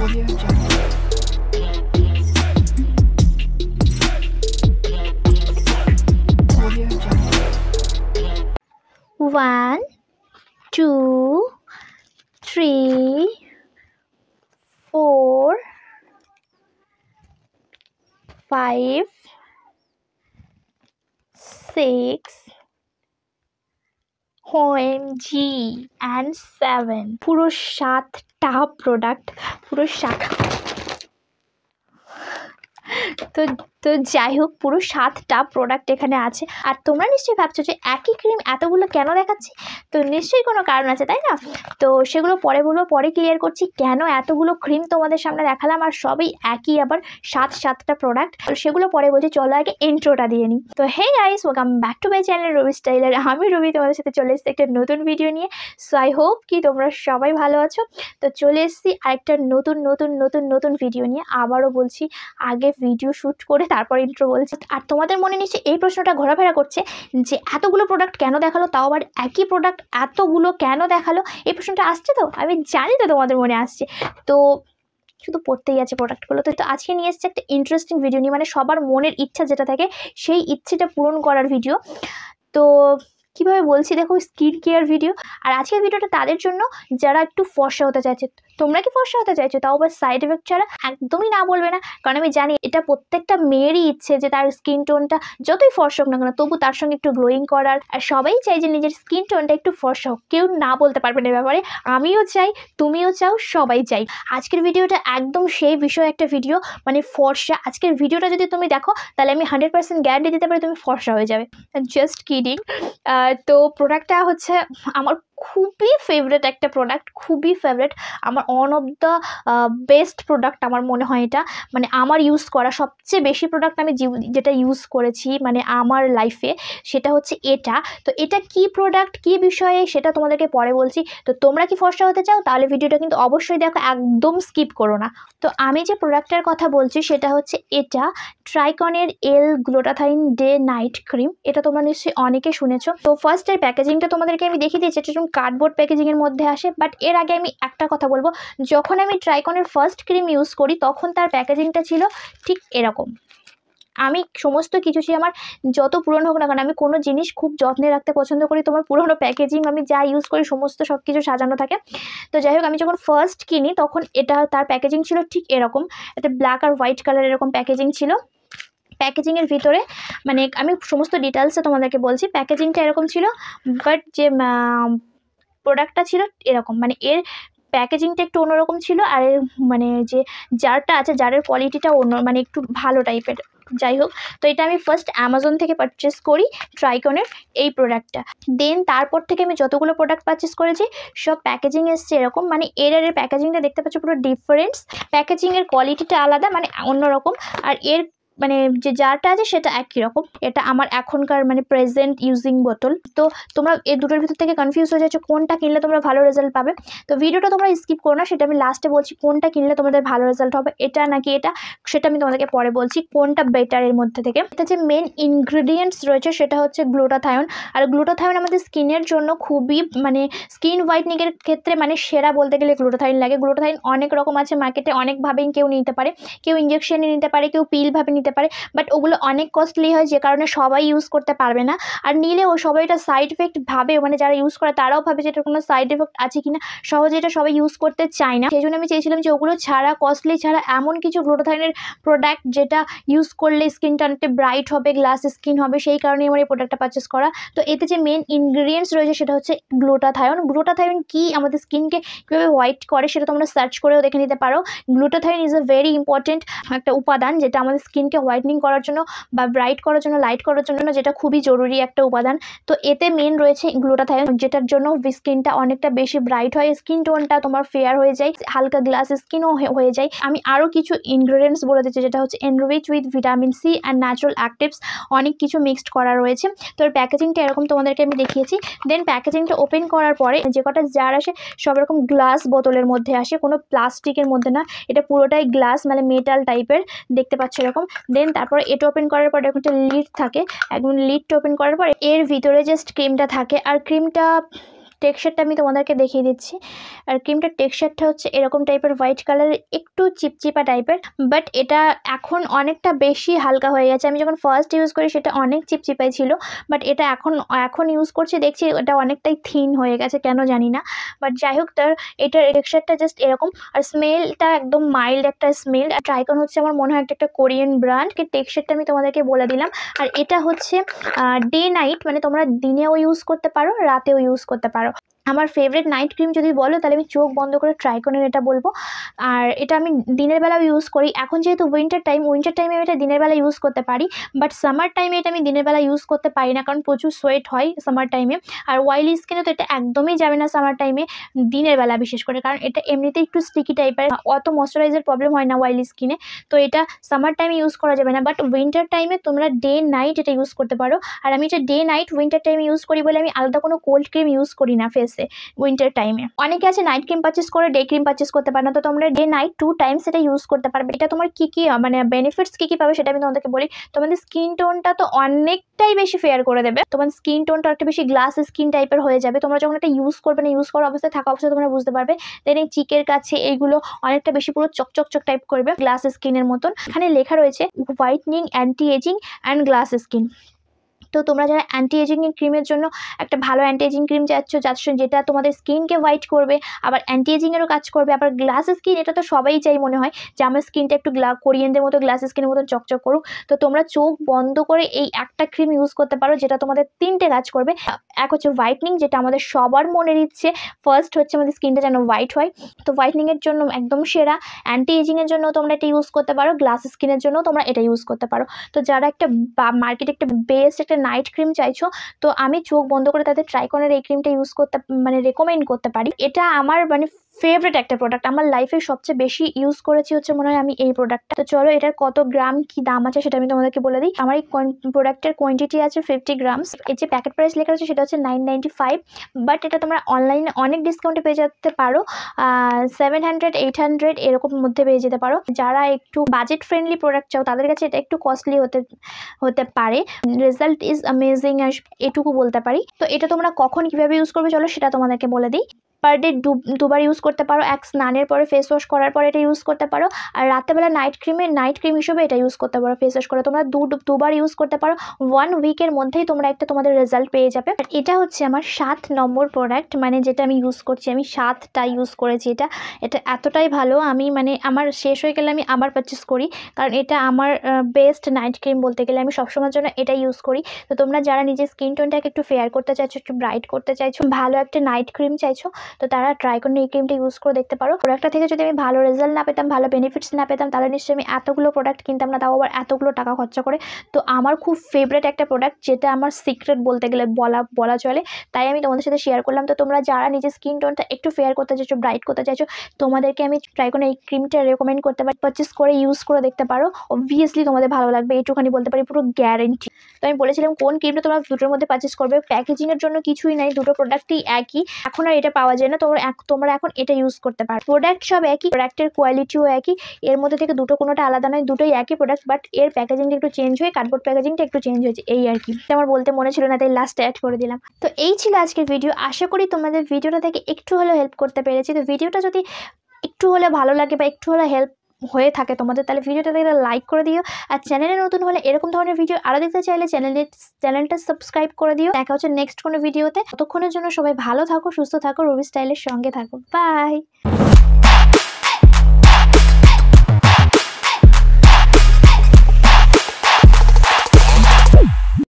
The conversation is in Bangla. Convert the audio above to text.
Audio Jungle. Audio Jungle. 1 2 3 4 5 6 OMG and 7 পুরো 7টা প্রোডাক্ট পুরো 7 তো যাই হোক পুরো 7টা প্রোডাক্ট এখানে আছে। আর তোমরা নিশ্চয়ই ভাবছো যে একই ক্রিম এতগুলো কেন দেখাচ্ছি, তো নিশ্চয়ই কোনো কারণ আছে, তাই না? তো সেগুলো পরে বলবো, পরে ক্লিয়ার করছি কেন এতগুলো ক্রিম তোমাদের সামনে দেখালাম আর সবই একই, আবার 7টা প্রোডাক্ট, তো সেগুলো পরে বলছি। চলো আগে ইন্ট্রোটা দিয়ে নিই। তো hey guys, welcome back to my channel Robi styler. আমি রবি তোমাদের সাথে চলে এসেছি একটা নতুন ভিডিও নিয়ে। সো আই হোপ কি তোমরা সবাই ভালো আছো। তো চলে এসেছি আরেকটা নতুন ভিডিও নিয়ে। আবারও বলছি, আগে ভিডিও শ্যুট করে তারপর ইন্ট্রো বলছি। আর তোমাদের মনে নিশ্চয়ই এই প্রশ্নটা ঘোরাফেরা করছে যে এতগুলো প্রোডাক্ট কেন দেখালো, তাও আবার একই প্রোডাক্ট এতগুলো কেন দেখালো, এই প্রশ্নটা আসছে। তো আমি জানি তো তোমাদের মনে আসছে, তো শুধু পড়তেই আছে প্রোডাক্টগুলো। তো আজকে নিয়ে এসেছি একটা ইন্টারেস্টিং ভিডিও নিয়ে, মানে সবার মনের ইচ্ছা যেটা থাকে সেই ইচ্ছেটা পূরণ করার ভিডিও। তো কীভাবে বলছি দেখো, স্কিন কেয়ার ভিডিও। আর আজকের ভিডিওটা তাদের জন্য যারা একটু ফর্সা হতে চাইছে। তোমরা কি ফর্সা হতে চাইছো, তাও আবার সাইড এফেক্ট ছাড়া? একদমই না বলবে না, কারণ আমি জানি এটা প্রত্যেকটা মেয়েরই ইচ্ছে যে তার স্কিন টোনটা যতই ফর্সা হোক না কেন তবু তার সঙ্গে একটু গ্লোয়িং করার। আর সবাই চাই যে নিজের স্কিন টোনটা একটু ফর্সা হোক, কেউ না বলতে পারবে না ব্যাপারে। আমিও চাই, তুমিও চাও, সবাই চাই। আজকের ভিডিওটা একদম সেই বিষয়ে একটা ভিডিও, মানে ফর্সা। আজকের ভিডিওটা যদি তুমি দেখো তাহলে আমি 100% গ্যারান্টি দিতে পারি তুমি ফর্সা হয়ে যাবে। Just kidding. তো প্রোডাক্টটা হচ্ছে আমার খুবই ফেভারিট একটা প্রোডাক্ট, খুবই ফেভারিট আমার, one of the best product আমার মনে হয় এটা। মানে আমার ইউজ করা সবচেয়ে বেশি প্রোডাক্ট আমি যেটা ইউজ করেছি মানে আমার লাইফে, সেটা হচ্ছে এটা। তো এটা কি প্রোডাক্ট, কি বিষয়ে, সেটা তোমাদেরকে পরে বলছি। তো তোমরা কি ফর্সা হতে চাও তাহলে ভিডিওটা কিন্তু অবশ্যই দেখো, একদম স্কিপ করো না। তো আমি যে প্রোডাক্টটার কথা বলছি সেটা হচ্ছে এটা, ট্রাইকনের এল গ্লুটাথাইন ডে নাইট ক্রিম। এটা তোমরা নিশ্চয়ই অনেকে শুনেছো। তো ফার্স্ট এর প্যাকেজিংটা তোমাদেরকে আমি দেখিয়ে দিয়েছি, এটা যেমন কার্ডবোর্ড প্যাকেজিংয়ের মধ্যে আসে। বাট এর আগে আমি একটা কথা বলবো, যখন আমি ট্রাইকনের ফার্স্ট ক্রিম ইউজ করি তখন তার প্যাকেজিংটা ছিল ঠিক এরকম। আমি সমস্ত কিছু আমার যত পুরনো হোক না কারণ আমি কোনো জিনিস খুব যত্নে রাখতে পছন্দ করি, তোমার পুরনো প্যাকেজিং আমি যা ইউজ করি সমস্ত সব কিছু সাজানো থাকে। তো যাই হোক, আমি যখন ফার্স্ট কিনি তখন এটা তার প্যাকেজিং ছিল ঠিক এরকম। এটা ব্ল্যাক আর হোয়াইট কালার এরকম প্যাকেজিং ছিল। প্যাকেজিংয়ের ভিতরে মানে আমি সমস্ত ডিটেলসে তোমাদেরকে বলছি, প্যাকেজিংটা এরকম ছিল। বাট যে প্রোডাক্টটা ছিল এরকম, মানে এর প্যাকেজিংটা একটু অন্যরকম ছিল। আর মানে যে জারটা আছে, জারের কোয়ালিটিটা অন্য, মানে একটু ভালো টাইপের। যাই হোক, তো এটা আমি ফার্স্ট অ্যামাজন থেকে পারচেস করি ট্রাইকনের এই প্রোডাক্টটা। দেন তারপর থেকে আমি যতগুলো প্রোডাক্ট পারচেস করেছি সব প্যাকেজিং এসছে এরকম, মানে এর প্যাকেজিংটা দেখতে পাচ্ছ পুরো ডিফারেন্স। প্যাকেজিংয়ের কোয়ালিটিটা আলাদা, মানে অন্যরকম। আর এর মানে যে জারটা আছে সেটা একই রকম। এটা আমার এখনকার মানে প্রেজেন্ট ইউজিং বোতল। তো তোমরা এই দুটোর ভিতর থেকে কনফিউজ হয়ে যাচ্ছ কোনটা কিনলে তোমরা ভালো রেজাল্ট পাবে। তো ভিডিওটা তোমরা স্কিপ করো না, সেটা আমি লাস্টে বলছি কোনটা কিনলে তোমাদের ভালো রেজাল্ট হবে, এটা নাকি এটা, সেটা আমি তোমাদেরকে পরে বলছি কোনটা বেটার এর মধ্যে থেকে। এটা যে মেন ইনগ্রিডিয়েন্টস রয়েছে সেটা হচ্ছে গ্লুটাথায়ন। আর গ্লুটাথায়ন আমাদের স্কিনের জন্য খুবই মানে স্কিন হোয়াইটনিংয়ের ক্ষেত্রে মানে সেরা বলতে গেলে গ্লুটাথায়ন লাগে। গ্লুটাথায়ন অনেক রকম আছে মার্কেটে, অনেকভাবেই কেউ নিতে পারে, কেউ ইঞ্জেকশনে নিতে পারে, কেউ পিলভাবে নিতে পারে। বাট ওগুলো অনেক কস্টলি হয়, যে কারণে সবাই ইউজ করতে পারবে না। আর নিলেও সবাই এটা সাইড এফেক্ট ভাবে, মানে যারা ইউজ করে তারাও ভাবে যে এটার কোনো সাইড এফেক্ট আছে কিনা, সহজে এটা সবাই ইউজ করতে চায় না। সেই জন্য আমি চেয়েছিলাম যে ওগুলো ছাড়া, কস্টলি ছাড়া এমন কিছু গ্লুটাথায়নের প্রোডাক্ট যেটা ইউজ করলে স্কিনটা অনেকটা ব্রাইট হবে, গ্লাস স্কিন হবে, সেই কারণে আমার এই প্রোডাক্টটা পারচেস করা। তো এতে যে মেন ইনগ্রিডিয়েন্টস রয়েছে সেটা হচ্ছে গ্লুটাথায়ন। গ্লুটাথায়ন কি আমাদের স্কিনকে কীভাবে হোয়াইট করে সেটা তোমরা সার্চ করেও দেখে নিতে পারো। Glutathione is a very important একটা উপাদান, যেটা আমাদের স্কিনকে হোয়াইটনিং করার জন্য বা ব্রাইট করার জন্য, লাইট করার জন্য, যেটা খুবই জরুরি একটা উপাদান। তো এতে মেন রয়েছে গ্লুটাথায়ন, যেটার জন্য স্কিনটা অনেকটা বেশি ব্রাইট হয়, স্কিন টোনটা তোমার ফেয়ার হয়ে যায়, হালকা গ্লাস স্কিনও হয়ে যায়। আমি আরও কিছু ইনগ্রিডিয়েন্টস বলে দিচ্ছি, যেটা হচ্ছে enrich with vitamin C and natural actives, অনেক কিছু মিক্সড করা রয়েছে। তো এর প্যাকেজিংটা এরকম তোমাদেরকে আমি দেখিয়েছি। দেন প্যাকেজিংটা ওপেন করার পরে যে কটা জার আসে সব রকম গ্লাস বোতলের মধ্যে আসে, কোনো প্লাস্টিকের মধ্যে না, এটা পুরোটাই গ্লাস মানে মেটাল টাইপের দেখতে পাচ্ছ এরকম। দেন তারপর এটা ওপেন করার পর একটা লিড থাকে, একদম লিডটা ওপেন করার পর এর ভিতরে জাস্ট ক্রিমটা থাকে। আর ক্রিমটা টেক্সচারটা আমি তোমাদেরকে দেখিয়ে দিচ্ছি। আর ক্রিমটার টেক্সচারটা হচ্ছে এরকম টাইপের হোয়াইট কালারের, একটু চিপচিপা টাইপের, বাট এটা এখন অনেকটা বেশি হালকা হয়ে গেছে। আমি যখন ফার্স্ট ইউজ করি সেটা অনেক চিপচিপাই ছিল, বাট এটা এখন ইউজ করছি দেখছি এটা অনেকটাই থিন হয়ে গেছে, কেন জানি না। বাট যাই হোক, এটার টেক্সচারটা জাস্ট এরকম। আর স্মেলটা একদম মাইল্ড একটা স্মেল। আর ট্রাইকন হচ্ছে আমার মনে হয় একটা কোরিয়ান ব্র্যান্ড। টেক্সচারটা আমি তোমাদেরকে বলে দিলাম। আর এটা হচ্ছে ডে নাইট, মানে তোমরা দিনেও ইউজ করতে পারো, রাতেও ইউজ করতে পারো। আমার ফেভারিট নাইট ক্রিম যদি বলো তাহলে আমি চোখ বন্ধ করে ট্রাইকনের এটা বলবো। আর এটা আমি দিনের বেলাও ইউজ করি। এখন যেহেতু উইন্টার টাইমে আমি এটা দিনের বেলা ইউজ করতে পারি, বাট সামার টাইমে এটা আমি দিনের বেলা ইউজ করতে পারি না, কারণ প্রচুর সোয়েট হয় সামার টাইমে। আর অয়েলি স্কিনে তো এটা একদমই যাবে না সামার টাইমে, দিনের বেলা বিশেষ করে, কারণ এটা এমনিতেই একটু স্টিকি টাইপের, অত ময়শ্চারাইজার প্রবলেম হয় না অয়েলি স্কিনে, তো এটা সামার টাইমে ইউজ করা যাবে না। বাট উইন্টার টাইমে তোমরা ডে নাইট এটা ইউজ করতে পারো। আর আমি এটা ডে নাইট উইন্টার টাইমে ইউজ করি বলে আমি আলাদা কোনো কোল্ড ক্রিম ইউজ করি না ফেসে উইন্টার টাইমে। অনেকে আছে নাইট ক্রিম পারচেস করে ডে ক্রিম পারচেস করতে পারে না, তো তোমরা ডে নাইট 2 টাইমস এটা ইউজ করতে পারবে। এটা তোমার কী মানে বেনিফিটস কী পাবে সেটা আমি তোমাদেরকে বলি। তোমাদের স্কিন টোনটা তো অনেকটাই বেশি ফেয়ার করে দেবে, তোমার স্কিন টোনটা একটা বেশি গ্লাস স্কিন টাইপের হয়ে যাবে। তোমরা যখন এটা ইউজ করবে না, ইউজ করা অবস্থায় থাকা অবস্থায় তোমরা বুঝতে পারবে। দেন এই চিকের কাছে এইগুলো অনেকটা বেশি পুরো চকচক টাইপ করবে, গ্লাস স্কিনের মতন। এখানে লেখা রয়েছে whitening, anti ageing and glass skin. তো তোমরা যারা অ্যান্টি এজিং ক্রিমের জন্য একটা ভালো অ্যান্টি এজিং ক্রিম চাচ্ছ, যেটা তোমাদের স্কিনকে হোয়াইট করবে, আবার অ্যান্টি এজিংয়েরও কাজ করবে, আবার গ্লাস স্কিন, এটা তো সবাই চাই মনে হয় যে আমার স্কিনটা একটু কোরিয়ানদের মতো গ্লাস স্কিনের মতো চকচক করুক। তো তোমরা চোখ বন্ধ করে এই একটা ক্রিম ইউজ করতে পারো, যেটা তোমাদের 3টে কাজ করবে। এক হচ্ছে হোয়াইটনিং, যেটা আমাদের সবার মনের ইচ্ছে, ফার্স্ট হচ্ছে আমাদের স্কিনটা যেন হোয়াইট হয়, তো হোয়াইটনিংয়ের জন্য একদম সেরা। অ্যান্টি এজিংয়ের জন্য তোমরা এটা ইউজ করতে পারো, গ্লাস স্কিনের জন্য তোমরা এটা ইউজ করতে পারো। তো যারা একটা মার্কেটে একটা বেস্ট একটা নাইট ক্রিম চাইছো, তো আমি চোখ বন্ধ করে তাদের ট্রাইকনের এই ক্রিমটা ইউজ করতে রেকমেন্ড করতে পারি। এটা আমার ফেভারিট একটা প্রোডাক্ট, আমার লাইফে সবচেয়ে বেশি ইউজ করেছি হচ্ছে মনে হয় আমি এই প্রোডাক্টটা। তো চলো এটার কত গ্রাম কি দাম আছে সেটা আমি তোমাদেরকে বলে দিই। আমার এই প্রোডাক্টের কোয়ান্টিটি আছে 50 গ্রামস। এর যে প্যাকেট প্রাইস লেখা আছে সেটা হচ্ছে 995, বাট এটা তোমরা অনলাইনে অনেক ডিসকাউন্টে পেয়ে যেতে পারো, 700 800 এরকম মধ্যে পেয়ে যেতে পারো। যারা একটু বাজেট ফ্রেন্ডলি প্রোডাক্ট চাও তাদের কাছে এটা একটু কস্টলি হতে পারে। রেজাল্ট ইজ অ্যামেজিং, এটুকু বলতে পারি। তো এটা তোমরা কখন কিভাবে ইউজ করবে চলো সেটা তোমাদেরকে বলে দিই। পার ডে দুবার ইউজ করতে পারো, এক স্নানের পরে ফেস ওয়াশ করার পরে এটা ইউজ করতে পারো। আর রাতেবেলা নাইট ক্রিম হিসেবে এটা ইউজ করতে পারো ফেস ওয়াশ করে। তোমরা দুবার ইউজ করতে পারো, 1 উইকের মধ্যেই তোমরা একটা তোমাদের রেজাল্ট পেয়ে যাবে। আর এটা হচ্ছে আমার 7 নম্বর প্রোডাক্ট, মানে যেটা আমি ইউজ করছি, আমি 7টা ইউজ করেছি। এটা এতটাই ভালো, আমি আমার শেষ হয়ে গেলে আমি আবার পারচেস করি, কারণ এটা আমার বেস্ট নাইট ক্রিম বলতে গেলে। আমি সবসময়ের জন্য এটা ইউজ করি। তো তোমরা যারা নিজের স্কিন টোনটাকে একটু ফেয়ার করতে চাইছো, একটু ব্রাইট করতে চাইছো, ভালো একটা নাইট ক্রিম চাইছো, তো তারা ট্রাইকন এই ক্রিমটা ইউজ করে দেখতে পারো। প্রোডাক্টটা থেকে যদি আমি ভালো রেজাল্ট না পেতাম, ভালো বেনিফিটস না পেতাম, তাহলে নিশ্চয়ই আমি এতগুলো প্রোডাক্ট কিনতাম না, তাও আবার এতগুলো টাকা খরচা করে। তো আমার খুব ফেভারিট একটা প্রোডাক্ট, যেটা আমার সিক্রেট বলতে গেলে বলা চলে, তাই আমি তোমাদের সাথে শেয়ার করলাম। তো তোমরা যারা নিজের স্কিন টোনটা একটু ফেয়ার করতে চাইছো, ব্রাইট করতে চাইছো, তোমাদেরকে আমি ট্রাইকন এই ক্রিমটা রেকমেন্ড করতে পারি। পারচেস করে ইউজ করে দেখতে পারো, অবভিয়াসলি তোমাদের ভালো লাগবে, এইটুখানি বলতে পারি, পুরো গ্যারেন্টি। তো আমি বলেছিলাম কোন ক্রিমটা তোমরা দুটোর মধ্যে পারচেস করবে। প্যাকেজিংয়ের জন্য কিছুই নাই, দুটো প্রোডাক্টই একই। এখন আর এটা পাওয়া যায় না, তোমরা এখন এটা ইউজ করতে পারো। প্রোডাক্ট সব একই, প্রোডাক্টের কোয়ালিটিও একই, এর মধ্যে থেকে দুটো কোনোটা আলাদা নয়, দুটোই একই প্রোডাক্ট, বাট এর প্যাকেজিংটা একটু চেঞ্জ হয়ে কার্ডবোর্ড প্যাকেজিংটা একটু চেঞ্জ হয়েছে, এই আর কি। আমার বলতে মনে ছিল না, তাই লাস্টে অ্যাড করে দিলাম। তো এই ছিল আজকের ভিডিও। আশা করি তোমাদের ভিডিওটা থেকে একটু হলেও হেল্প করতে পেরেছি। তো ভিডিওটা যদি একটু হলে ভালো লাগে বা একটু হলে হেল্প হয়ে থাকে তোমাদের, তাহলে ভিডিওটাতে লাইক করে দিও। আর চ্যানেলে নতুন হলে এরকম ধরনের ভিডিও আরও দেখতে চাইলে চ্যানেলটা সাবস্ক্রাইব করে দিও। দেখা হচ্ছে নেক্সট কোনো ভিডিওতে। ততক্ষণের জন্য সবাই ভালো থাকো, সুস্থ থাকো, রবি স্টাইলের সঙ্গে থাকো। বাই।